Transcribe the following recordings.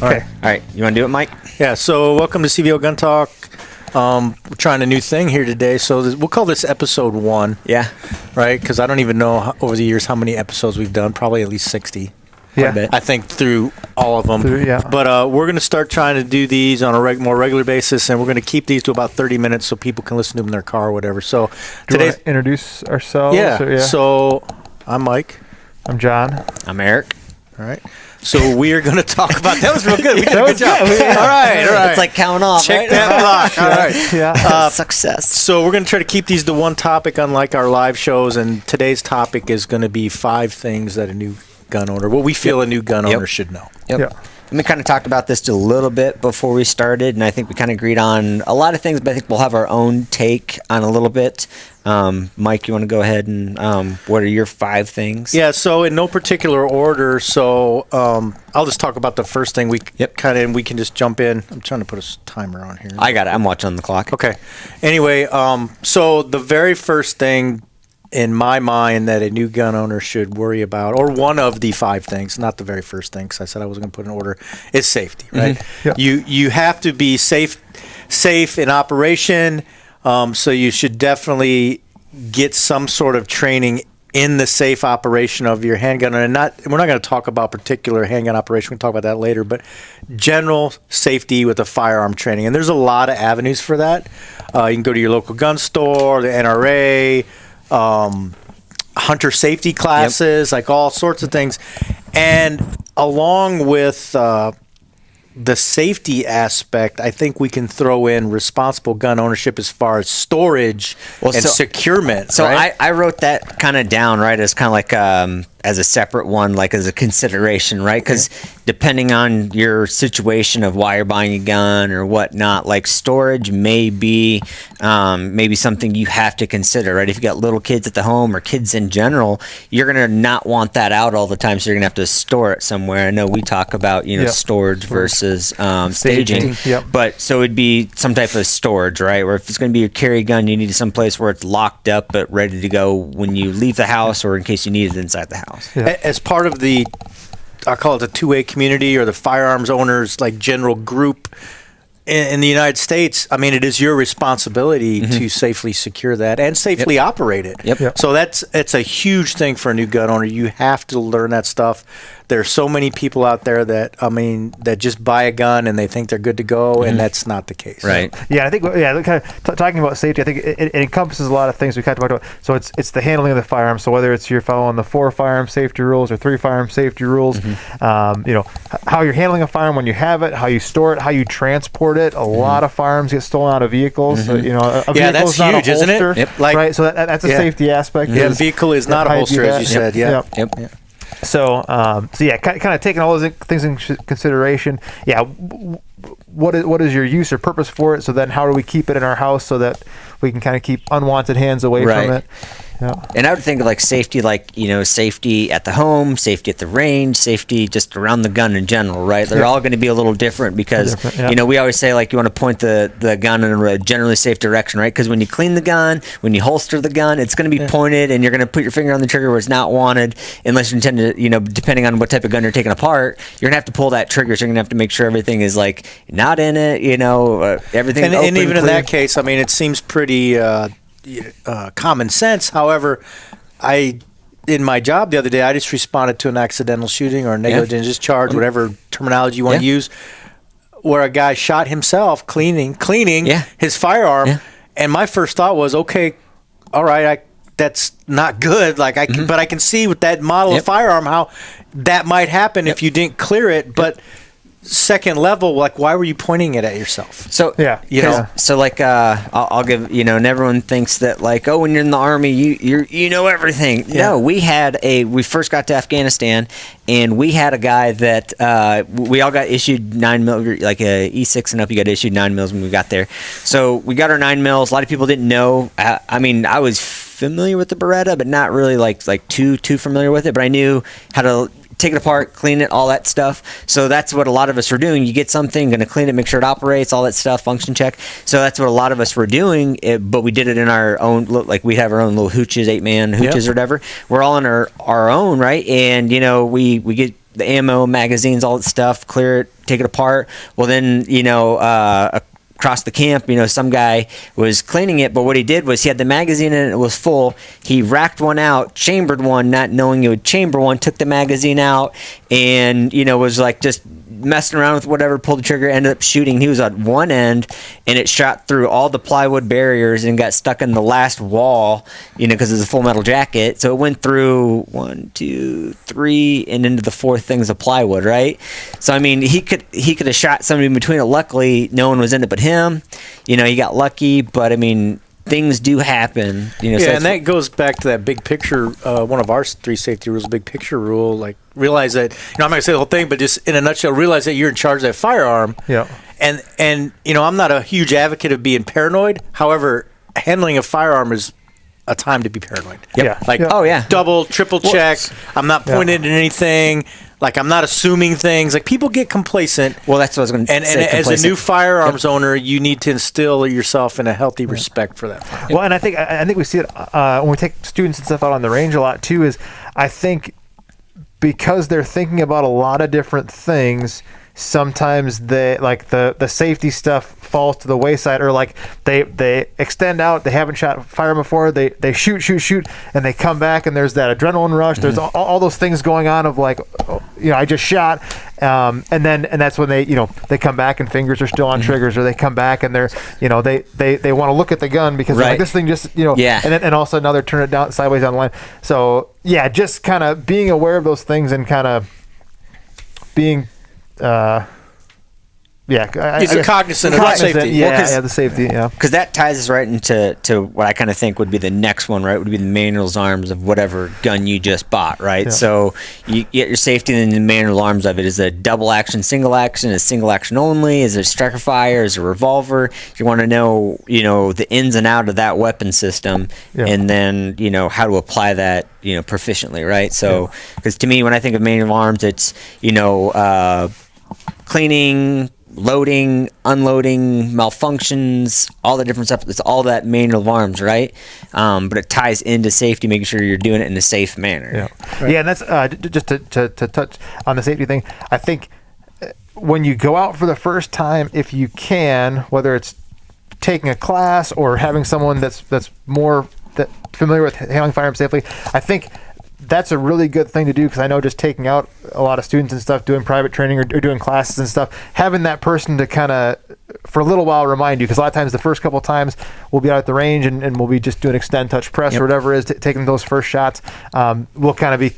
Okay. All right. You want to do it, Mike? Yeah. So welcome to CVO Gun Talk. We're trying a new thing here today. So we'll call this episode 1. Yeah. Right? Because I don't even know over the years how many episodes we've done. Probably at least 60. Yeah. I think through all of them. Yeah. But we're going to start trying to do these on a more regular basis, and we're going to keep these to about 30 minutes so people can listen to them in their car or whatever. So today's introduce ourselves. Yeah. So I'm Mike. I'm John. I'm Eric. All right. So we are going to talk about that. Was real good. We did a good job. All right. It's like counting off. Check right? that block. All right. Yeah. Success. So we're going to try to keep these to one topic, unlike our live shows. And today's topic is going to be 5 things that a new gun owner, what we feel a new gun owner should know. Yep. Yeah. And we kind of talked about this a little bit before we started, and I think we kind of agreed on a lot of things, but I think we'll have our own take on a little bit. Mike, you want to go ahead and what are your 5 things? Yeah, so in no particular order. So I'll just talk about the first thing. We and we can just jump in. I'm trying to put a timer on here. I got it. I'm watching on the clock. Okay. Anyway, so the very first thing in my mind that a new gun owner should worry about, or one of the 5 things, not the very first thing, because I said I wasn't going to put in order, is safety, right? Yeah. You have to be safe in operation, so you should definitely get some sort of training in the safe operation of your handgun. And we're not going to talk about particular handgun operation, we'll talk about that later, but general safety with a firearm training. And there's a lot of avenues for that. You can go to your local gun store, the NRA, hunter safety classes, like all sorts of things. And along with the safety aspect, I think we can throw in responsible gun ownership as far as storage and securement. So right? I wrote that kind of down, right, as kind of like as a separate one, like as a consideration, right? Because depending on your situation of why you're buying a gun or whatnot, like storage may be maybe something you have to consider, right? If you got little kids at the home or kids in general, you're going to not want that out all the time, so you're going to have to store it somewhere. I know we talk about, storage versus staging, but so it'd be some type of storage, right? Or if it's going to be your carry gun, you need some place where it's locked up but ready to go when you leave the house or in case you need it inside the house. Yeah. As part of the, I call it the 2A community or the firearms owners like general group in the United States, I mean, it is your responsibility to safely secure that and safely operate it. Yep. So it's a huge thing for a new gun owner. You have to learn that stuff. There's so many people out there that just buy a gun and they think they're good to go, and that's not the case. Right. Yeah, I think kind of talking about safety, I think it encompasses a lot of things we kind of talked about. So it's the handling of the firearm. So whether it's you're following the 4 firearm safety rules or 3 firearm safety rules, how you're handling a firearm when you have it, how you store it, how you transport it. A lot of firearms get stolen out of vehicles. So, a vehicle that's is not huge, a holster, isn't it? Yep. Right. So that's a safety aspect. Yeah, the vehicle is not a holster, as you said. Yeah. Yep. So, kind of taking all those things in consideration. Yeah, what is your use or purpose for it? So then, how do we keep it in our house so that we can kind of keep unwanted hands away from it? Yeah. And I would think of like safety, safety at the home, safety at the range, safety just around the gun in general, right? They're all going to be a little different because, we always say like you want to point the gun in a generally safe direction, right? Because when you clean the gun, when you holster the gun, it's going to be pointed and you're going to put your finger on the trigger where it's not wanted unless you intend to, depending on what type of gun you're taking apart, you're going to have to pull that trigger. So you're going to have to make sure everything is like not in it, everything. And even in that case, I mean, it seems pretty common sense. However, in my job the other day, I just responded to an accidental shooting or negligent discharge, whatever terminology you want to use, where a guy shot himself cleaning his firearm, and my first thought was, okay, all right, that's not good. Like but I can see with that model of firearm how that might happen if you didn't clear it, but. Second level, like why were you pointing it at yourself? So so like I'll give and everyone thinks that like when you're in the army you know everything. No, we first got to Afghanistan and we had a guy that we all got issued 9mm, like a E6 and up. You got issued 9mm when we got there. So we got our 9mm. A lot of people didn't know. I mean, I was familiar with the Beretta, but not really like too familiar with it. But I knew how to take it apart, clean it, all that stuff. So that's what a lot of us were doing. You get something, going to clean it, make sure it operates, all that stuff, function check. So that's what a lot of us were doing, but we did it in our own, like we have our own little hooches, 8-man hooches or whatever. We're all in our own, right? And, we get the ammo, magazines, all that stuff, clear it, take it apart. Well, then, across the camp, some guy was cleaning it, but what he did was he had the magazine in it, it was full. He racked one out, chambered one, not knowing he would chamber one, took the magazine out, and, was like just messing around with whatever, pulled the trigger, ended up shooting. He was at one end, and it shot through all the plywood barriers and got stuck in the last wall, because it's a full metal jacket. So it went through 1, 2, 3, and into the fourth things of plywood, right? So, I mean, he could have shot somebody in between it. Luckily, no one was in it but him. He got lucky, but, I mean, things do happen. Yeah, and that goes back to that big picture, one of our 3 safety rules, big picture rule, like realize that, I'm not going to say the whole thing, but just in a nutshell, realize that you're in charge of that firearm. Yeah. And I'm not a huge advocate of being paranoid. However, handling a firearm is a time to be paranoid. Yep. Like, oh, yeah. Double, triple check. I'm not pointing at anything. Like, I'm not assuming things. Like, people get complacent. Well, that's what I was going to say. And as a new firearms owner, you need to instill yourself in a healthy respect for that firearm. Well, and I think we see it when we take students and stuff out on the range a lot too. Is I think because they're thinking about a lot of different things, sometimes they like the safety stuff falls to the wayside, or like they extend out, they haven't shot fire before, they shoot, and they come back and there's that adrenaline rush. There's all those things going on of like, I just shot, and that's when they come back and fingers are still on triggers, or they come back and they're they want to look at the gun because they're like, this thing just and all of a sudden now they're turning it down sideways on the line. So yeah, just kind of being aware of those things and kind of being cognizant of the safety. Yeah, the safety. Yeah, because that ties us right into what I kind of think would be the next one, right? Would be the manual's arms of whatever gun you just bought, right? Yeah. So you get your safety, and then the manual arms of it is a double action, single action, is single action only, is it striker fire, is it a revolver? You want to know, the ins and out of that weapon system, and then how to apply that, proficiently, right? So because to me, when I think of manual arms, it's cleaning, loading, unloading, malfunctions, all the different stuff. It's all that manual of arms, right? But it ties into safety, making sure you're doing it in a safe manner. Yeah, yeah, and that's just to touch on the safety thing. I think when you go out for the first time, if you can, whether it's taking a class or having someone that's more familiar with handling firearms safely, I think that's a really good thing to do, because I know just taking out a lot of students and stuff, doing private training or doing classes and stuff, having that person to kind of, for a little while, remind you, because a lot of times the first couple of times we'll be out at the range and we'll be just doing extend, touch, press, or whatever it is, taking those first shots. We'll kind of be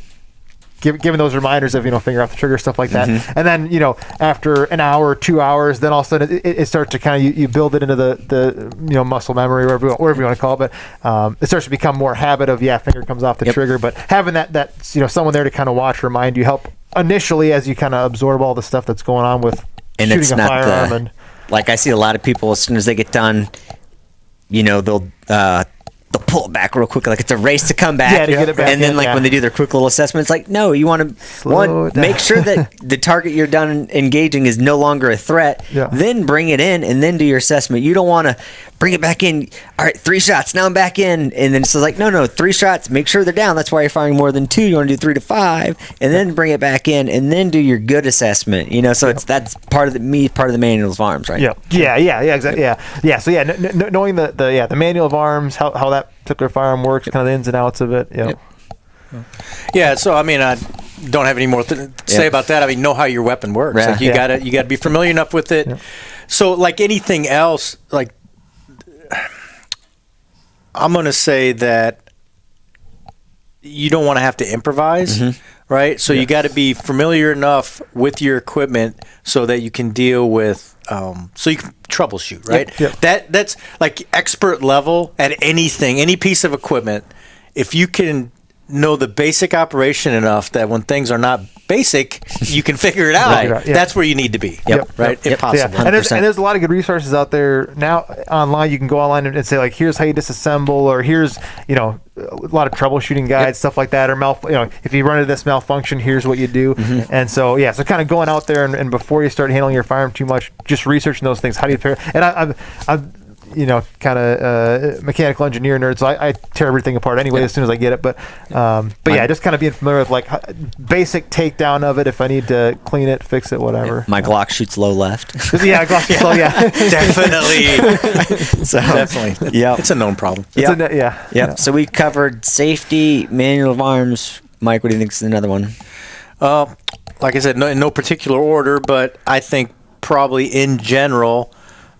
giving those reminders of, finger off the trigger, stuff like that. And then, after an hour, 2 hours, then all of a sudden it starts to kind of, you build it into the muscle memory, wherever you want to call it. But it starts to become more habit of, finger comes off the trigger. But having that someone there to kind of watch, remind you, help initially as you kind of absorb all the stuff that's going on with shooting a firearm. Like I see a lot of people, as soon as they get done, they'll pull it back real quick, like it's a race to come back. To get it back. And then when they do their quick little assessment, it's like, no, you want to make sure that the target you're done engaging is no longer a threat. Then bring it in and then do your assessment. You don't want to bring it back in. All right, 3 shots, now I'm back in. And then it's like, no, 3 shots, make sure they're down. That's why you're firing more than 2. You want to do 3 to 5, and then bring it back in, and then do your good assessment. So that's part of the manual of arms, right? Yeah, exactly. Yeah. So knowing the manual of arms, how that particular firearm works, kind of the ins and outs of it. Yeah. So I mean, I don't have any more to say about that. I mean, know how your weapon works. Like you gotta be familiar enough with it. So like anything else, like I'm gonna say that you don't want to have to improvise, right? So you got to be familiar enough with your equipment so that you can deal with, so you can troubleshoot, right? That's like expert level at anything, any piece of equipment. If you can know the basic operation enough that when things are not basic, you can figure it out. That's where you need to be. Right? If possible. And there's a lot of good resources out there now online. You can go online and say, like, here's how you disassemble, or here's, a lot of troubleshooting guides, stuff like that, or if you run into this malfunction, here's what you do. And so so kind of going out there and before you start handling your firearm too much, just researching those things. How do you prepare? And I've kind of mechanical engineer nerd, so I tear everything apart anyway as soon as I get it. But yeah, just kind of being familiar with like basic takedown of it if I need to clean it, fix it, whatever. My Glock shoots low left. Yeah, Glock shoots low. Yeah, Definitely. So, Definitely. yeah. It's a known problem. Yep. Yeah. Yep. So we covered safety, manual of arms. Mike, what do you think is another one? Like I said, in no particular order, but I think probably in general,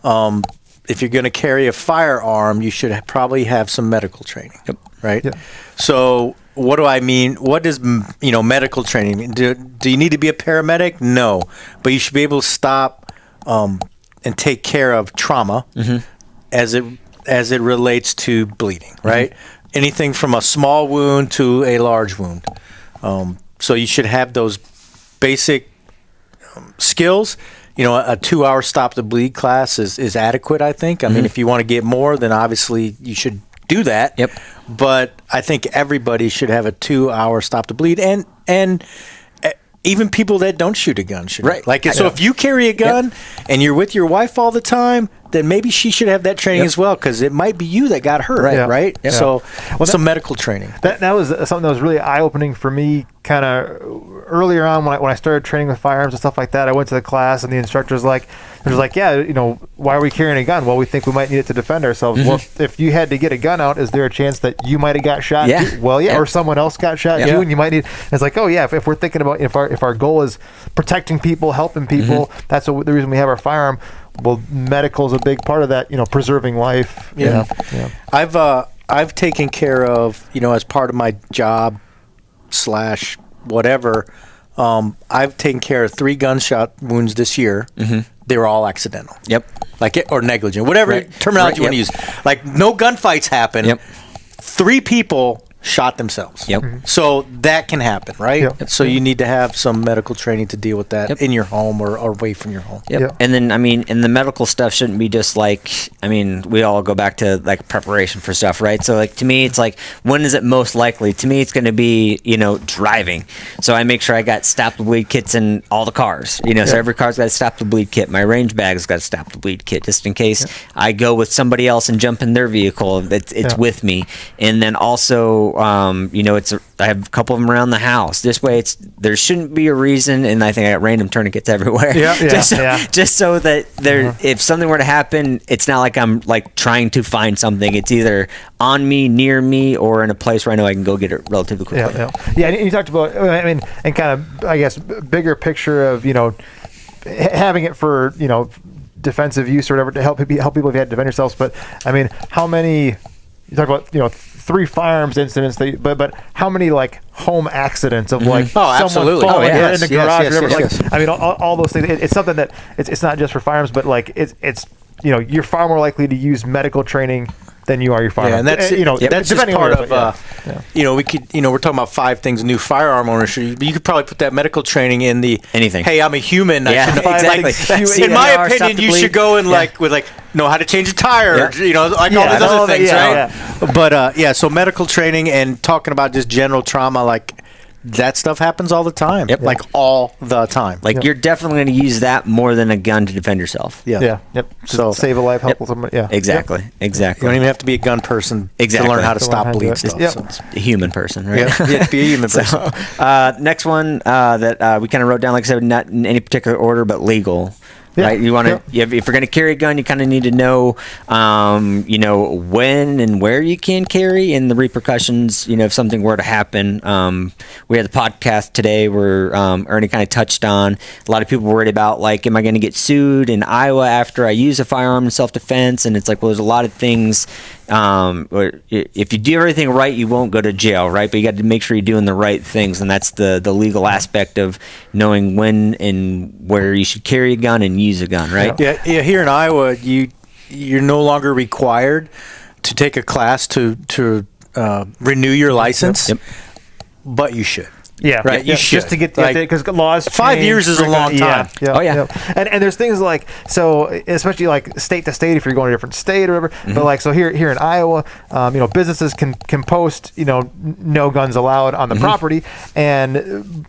if you're going to carry a firearm, you should probably have some medical training. Yep. Right? Yep. So what do I mean? What does medical training mean? Do you need to be a paramedic? No. But you should be able to stop and take care of trauma as it relates to bleeding, right? Anything from a small wound to a large wound. So you should have those basic skills. A 2-hour stop the bleed class is adequate, I think. I mean, if you want to get more, then obviously you should do that. Yep. But I think everybody should have a 2-hour stop the bleed, and even people that don't shoot a gun should. Right. Like, so if you carry a gun and you're with your wife all the time, then maybe she should have that training as well, because it might be you that got hurt, right? Yep. So Well, some medical training. That was something that was really eye-opening for me kind of earlier on when I started training with firearms and stuff like that. I went to the class and the instructor was like, yeah, why are we carrying a gun? Well, we think we might need it to defend ourselves. Well, if you had to get a gun out, is there a chance that you might have got shot Yeah. too? Well, yeah, or someone else got shot too, and you might need. It's like, oh yeah, if we're thinking about if our goal is protecting people, helping people, that's the reason we have our firearm. Well, medical is a big part of that, preserving life. Yeah. Yeah. I've taken care of, as part of my job / whatever, I've taken care of 3 gunshot wounds this year. They were all accidental. Yep. Or negligent, whatever terminology you want to use. Like, no gunfights happen. Yep. 3 people shot themselves. Yep. So that can happen, right? Yep. So you need to have some medical training to deal with that Yep. in your home or away from your home. Yep. Yep. And then, and the medical stuff shouldn't be just like, we all go back to like preparation for stuff, right? So like, to me, it's like, when is it most likely? To me, it's going to be, driving. So I make sure I got stop the bleed kits in all the cars, so every car's got a stop the bleed kit. My range bag's got a stop the bleed kit, just in case I go with somebody else and jump in their vehicle. It's with me. And then also, I have a couple of them around the house. This way, there shouldn't be a reason, and I think I got random tourniquets everywhere. Yeah, just so that if something were to happen, it's not like I'm like trying to find something. It's either on me, near me, or in a place where I know I can go get it relatively quickly. Yeah. And you talked about, and kind of, I guess, bigger picture of having it for defensive use or whatever to help people if you had to defend yourselves. But how many? You talk about 3 firearms incidents, but how many like home accidents of like someone absolutely. falling Yes, in the garage or whatever? yes. All those things. It's something that it's not just for firearms, but like it's you're far more likely to use medical training than you are your firearm. Yeah, and that's that's just depending on part where of we could we're talking about 5 things new firearm ownership. You could probably put that medical training in the anything. Hey, I'm a human. Yeah, exactly. In my opinion, you should go and know how to change a tire. All these other things, right? Yeah. But so medical training and talking about just general trauma, like that stuff happens all the time. Yep. Like all the time. Like you're definitely going to use that more than a gun to defend yourself. Yep. So save a life, help with somebody. Yeah. Exactly. You Exactly. don't even have to be a gun person Exactly. to learn how to To learn stop how to do bleed it. stuff. Yep. So A human person, right? yeah, be a human person. Next one that we kind of wrote down, like I said, not in any particular order, but legal. Yeah. Right, you want to. If you're going to carry a gun, you kind of need to know, when and where you can carry, and the repercussions. If something were to happen. We had the podcast today where Ernie kind of touched on a lot of people worried about like, am I going to get sued in Iowa after I use a firearm in self-defense? And it's like, well, there's a lot of things. If you do everything right, you won't go to jail, right? But you got to make sure you're doing the right things, and that's the legal aspect of knowing when and where you should carry a gun and use a gun, right? Yeah. Here in Iowa, you're no longer required to take a class to renew your license, but you should. Yeah, right. You should just to get because like, laws. 5 years is a long time. Oh, yeah. And there's things like especially like state to state if you're going to a different state or whatever. But like so here in Iowa, businesses can post no guns allowed on the property, and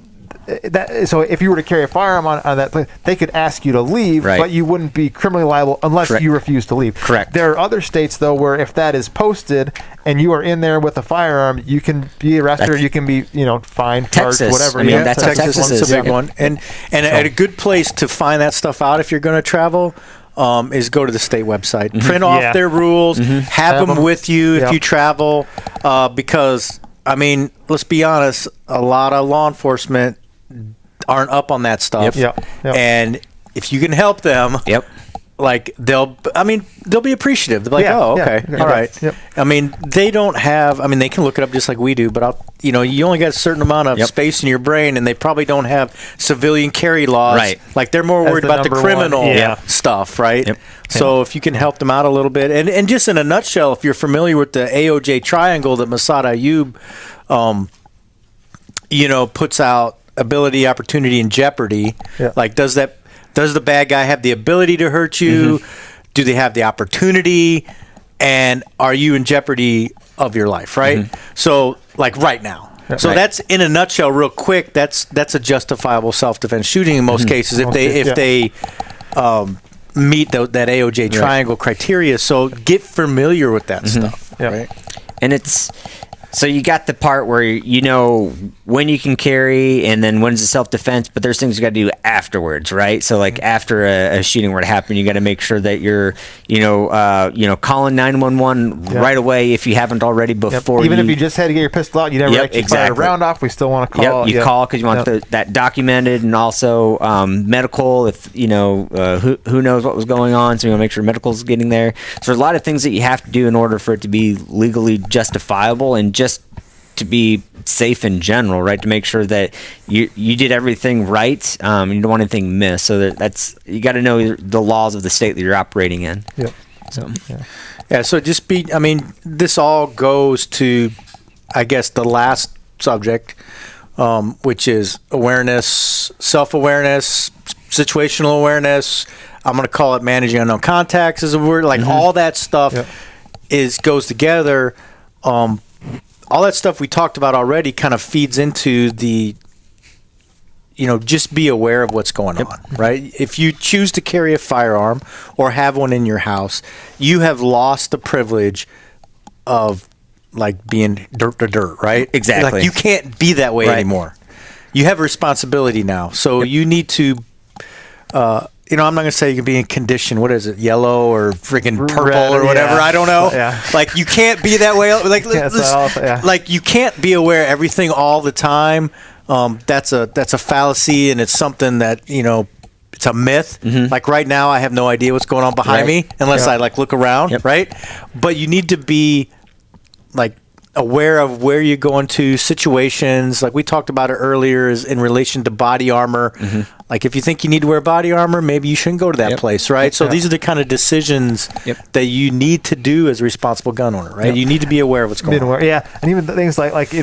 so if you were to carry a firearm on that place, they could ask you to leave, Right. but you wouldn't be criminally liable unless Correct. you refuse to leave. Correct. There are other states though where if that is posted and you are in there with a firearm, you can be arrested or you can be fined, charged, Texas. whatever. I mean, Yeah, that's how Texas Texas one's is. a big Yeah. one, and a good place to find that stuff out if you're going to travel is go to the state website, print off Yeah. their rules, have Have them them. with you if Yep. you travel, because I mean, let's be honest, a lot of law enforcement aren't up on that stuff, Yep. Yep. and if you can help them, Yep. like they'll be appreciative. They'll be like, Yeah, oh, yeah, okay, yeah, all right. yep. I mean, they don't have. I mean, they can look it up just like we do, but you only got a certain amount of Yep. space in your brain, and they probably don't have civilian carry laws. Right. Like they're more That's worried the about the number one. criminal Yeah. stuff, right? Yep. So if you can help them out a little bit, and just in a nutshell, if you're familiar with the AOJ triangle that Masad Ayub, puts out ability, opportunity, and jeopardy. Yeah. Like, does the bad guy have the ability to hurt you? Do they have the opportunity? And are you in jeopardy of your life, right? So, like right now. So Right. that's in a nutshell, real quick. That's a justifiable self-defense shooting in most cases if they meet that AOJ triangle criteria. So get familiar with that stuff, Yeah. right? And it's so you got the part where you know when you can carry and then when's the self-defense, but there's things you got to do afterwards, right? So like after a shooting were to happen, you got to make sure that you're calling 911 Yeah. right away if you haven't already Yep. before. Even if you just had to get your pistol out, you never Yep, actually fired a exactly. round off. We still want to call. you call because you want Yep. that documented, and also medical. If who knows what was going on, so you want to make sure medical's getting there. So there's a lot of things that you have to do in order for it to be legally justifiable and just to be safe in general, right? To make sure that you did everything right. You don't want anything missed. So that's you got to know the laws of the state that you're operating in. Yep. So Yeah, so this all goes to, I guess, the last subject, which is awareness, self-awareness, situational awareness. I'm going to call it managing unknown contacts as a word. Like all that stuff Yep. goes together. All that stuff we talked about already kind of feeds into the, just be aware of what's going on, right? If you choose to carry a firearm or have one in your house, you have lost the privilege of like being dirt to dirt, right? Exactly. Like you can't be that way Right. anymore. You have a responsibility now. So you need to, I'm not going to say you can be in condition. What is it? Yellow or freaking purple Red, or whatever. yeah. I don't know. Yeah. Like you can't be that way. Like, Yeah, it's all- yeah. like you can't be aware of everything all the time. That's a fallacy, and it's something that it's a myth. Like right now, I have no idea what's going on behind Right. me unless Yeah. I like look around, Yep. right? But you need to be like aware of where you go into situations. Like we talked about it earlier, is in relation to body armor. Like if you think you need to wear body armor, maybe you shouldn't go to that Yep. place, right? So Yeah. these are the kind of decisions Yep. that you need to do as a responsible gun owner, right? Yep. You need to be aware of what's going Being on. aware, yeah, and even the things like we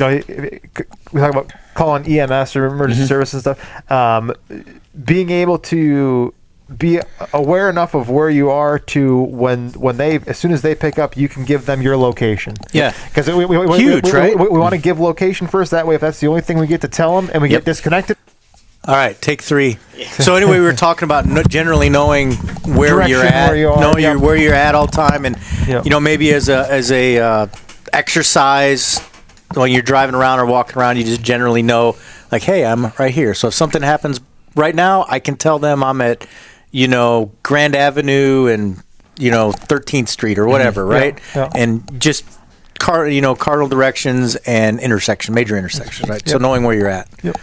talk about calling EMS or emergency service and stuff. Being able to be aware enough of where you are to when they as soon as they pick up, you can give them your location. Yeah. because Huge, right? We want to give location first. That way, if that's the only thing we get to tell them, and we Yep. get disconnected. All right, take 3. So anyway, we were talking about generally knowing where Direction, you're at, where you are, knowing yep. where you're at all the time, and Yep. maybe as a exercise when you're driving around or walking around, you just generally know, like, hey, I'm right here. So if something happens right now, I can tell them I'm at, Grand Avenue and 13th Street or whatever, right? yeah. And just cardinal directions and major intersections, right? So Yep. knowing where you're at. Yep.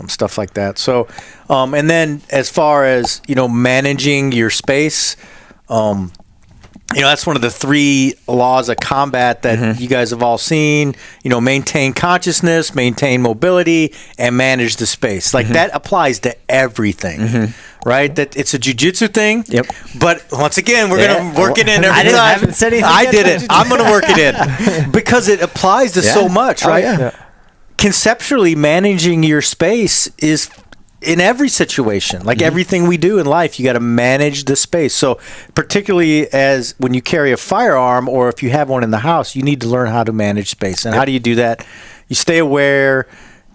Stuff like that. So, and then as far as managing your space, that's one of the 3 laws of combat that you guys have all seen. Maintain consciousness, maintain mobility, and manage the space. Like that applies to everything, right? That it's a jujitsu thing. Yep. But once again, we're Yeah. gonna work it in every I time. haven't said anything I yet. did it. I'm gonna work it in because it applies to so Yeah. much, Oh, right? yeah. Yeah. Conceptually, managing your space is in every situation. Like everything we do in life, you got to manage the space. So particularly as when you carry a firearm or if you have one in the house, you need to learn how to manage space. And how do you do that? You stay aware,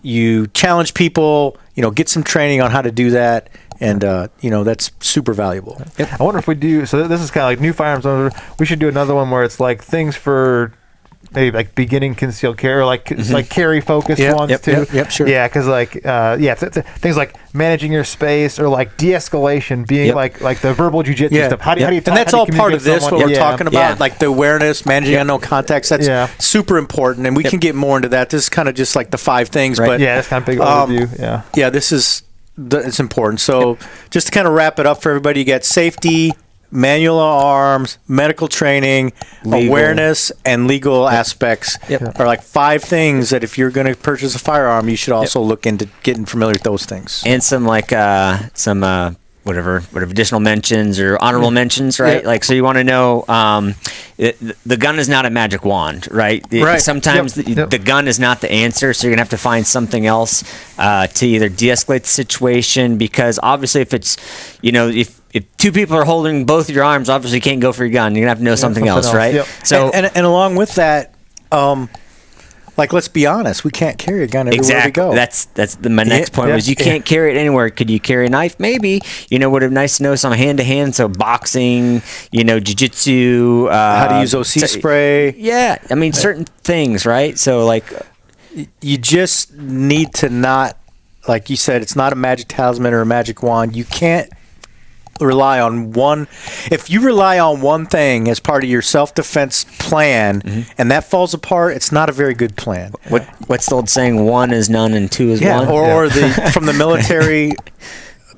you challenge people, get some training on how to do that. And, that's super valuable. I wonder if we do. So this is kind of like new firearms owner. We should do another one where it's like things for maybe like beginning concealed carry, or like it's like carry focused ones too. Yep, sure. Yeah, because like things like managing your space or like de-escalation, being like the verbal jujitsu stuff. How do you talk, and that's how all do you part of communicate this. with What we're someone? talking about, like the awareness, managing unknown contacts. That's super important, and we can get more into that. This is kind of just like the 5 things, but that's kind of big overview. This is it's important. So just to kind of wrap it up for everybody, you got safety, manual arms, medical training, legal. awareness, and legal aspects are like 5 things that if you're going to purchase a firearm, you should also look into getting familiar with those things. And some like whatever additional mentions or honorable mentions, right? Like, so you want to know the gun is not a magic wand, right? Sometimes the gun is not the answer, so you're gonna have to find something else to either de-escalate the situation, because obviously if it's if 2 people are holding both of your arms, obviously you can't go for your gun. You're gonna have to know something else, right? Yep. So and along with that, like, let's be honest, we can't carry a gun everywhere we go. That's my next point was you can't carry it anywhere. Could you carry a knife? Maybe. Would have been nice to know some hand-to-hand, so boxing, jiu-jitsu. How to use OC spray. Yeah, I mean, certain things, right? So, like... You just need to not, like you said, it's not a magic talisman or a magic wand. You can't rely on one. If you rely on one thing as part of your self-defense plan and that falls apart, it's not a very good plan. What's the old saying? 1 is none and 2 is 1? Or the from the military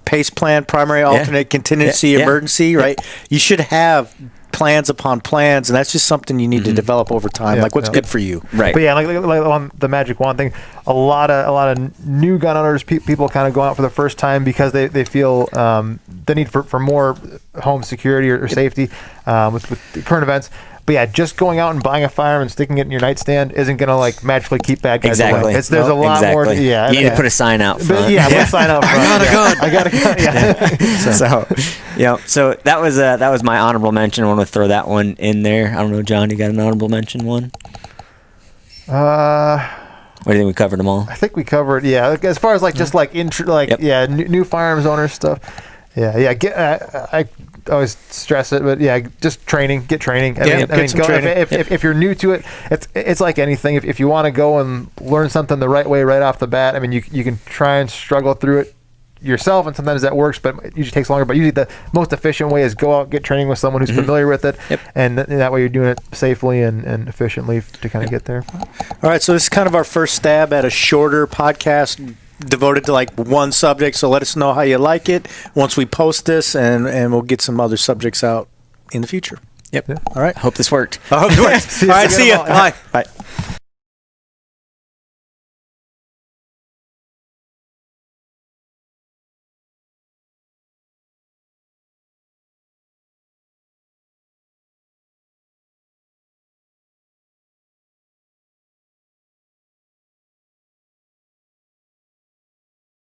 PACE plan, primary, alternate, contingency, emergency, right? You should have plans upon plans, and that's just something you need to develop over time, like what's good for you. Right. But like on the magic wand thing, a lot of new gun owners, people kind of go out for the first time because they feel the need for more home security or safety with the current events. But just going out and buying a firearm and sticking it in your nightstand isn't going to like magically keep bad guys away. There's a lot more. To, you need to put a sign out front. Put a sign out front. I got a gun. So that was my honorable mention. I want to throw that one in there. I don't know, John, you got an honorable mention one? What do you think, we covered them all? I think we covered. Yeah, as far as like just like new firearms owner stuff. I always stress it, but just training, get training. I mean, some training. If you're new to it, it's like anything. If you want to go and learn something the right way right off the bat, I mean, you can try and struggle through it yourself, and sometimes that works, but it usually takes longer. But usually the most efficient way is go out, get training with someone who's familiar with it, and that way you're doing it safely and efficiently to kind of get there. All right, so this is kind of our first stab at a shorter podcast devoted to like one subject, so let us know how you like it once we post this, and we'll get some other subjects out in the future. All right, hope this worked. I hope it worked. All right, see ya. Bye.